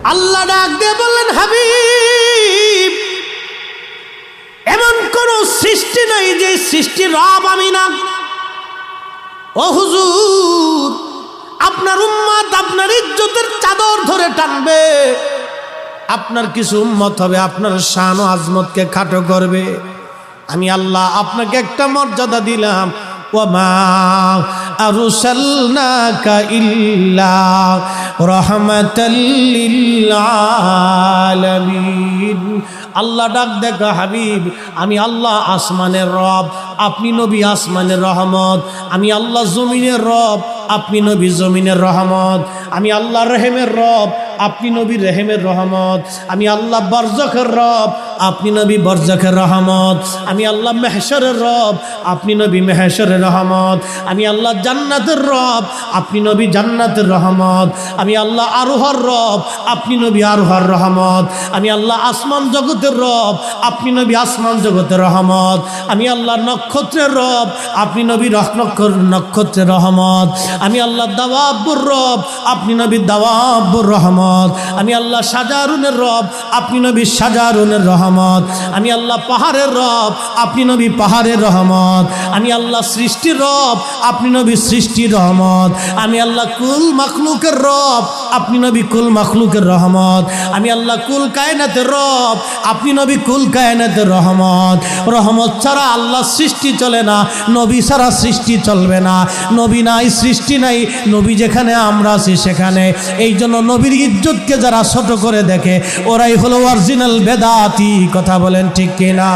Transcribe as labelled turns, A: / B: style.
A: আল্লাহ ডাক দিয়ে বললেন, হাবিব, এমন কোন সৃষ্টি নাই যে সৃষ্টির রব আমি না। ও হুজুর, আপনার উম্মত আপনার ইজ্জতের চাদর ধরে টানবে, আপনার কিছু উম্মত হবে আপনার শান ও আজমতকে খাটো করবে। আমি আল্লাহ আপনাকে একটা মর্যাদা দিলাম, ওয়ামা আরসালনাকা ইল্লা রাহমাতাল লিল আলামিন। আল্লাহ ডাক দেখা, হাবিব, আমি আল্লাহ আসমানের রব, আপনি নবী আসমানের রহমত। আমি আল্লাহ জমিনের রব, আপনি নবী জমিনের রহমত। আমি আল্লাহ রহিমের রব, আপনি নবী রহিমের রহমত। আমি আল্লাহ বরজখের রব, আপনি নবী বরজখের রহমত। আমি আল্লাহ মেহশরের রব, আপনি নবী মেহশরের রহমত। আমি আল্লাহ জান্নাতের রব, আপনি নবী জান্নাতের রহমত। আমি আল্লাহ আরোহার রব, আপনি নবী আরোহার রহমত। আমি আল্লাহ আসমান জগতের রব, আপনি নবী আসমান জগতের রহমত। আমি আল্লাহ নক্ষত্রের রব, আপনি নবী নক্ষত্রের রহমত। আমি আল্লাহ দাওয়াবুর রব, আপনি নবী দাওয়াবুর রহমত। আমি আল্লাহ সাজারুনের রব, আপনি নবী সাজারুনের রহমত। আমি আল্লাহ পাহাড়ের রব, আপনি নবী পাহাড়ের রহমত। আমি আল্লাহ সৃষ্টির রব, আপনি নবী সৃষ্টির রহমত। আমি আল্লাহ কুল মাখলুকের রব, আপনি নবী কুল মাখলুকের রহমত। আমি আল্লাহ কুল কায়নাতের রব, আপনি নবী কুল কায়নাতের রহমত। রহমত ছাড়া আল্লাহ সৃষ্টি চলে না, নবী ছাড়া সৃষ্টি চলবে না। নবী নাই, সৃষ্টি নাই, নবী যেখানে আমরা আছি সেখানে। এই জন্য নবীর ইজ্জতকে যারা ছোট করে দেখে ওরাই হলো অরিজিনাল বেদাতি। কথা বলেন ঠিক কিনা?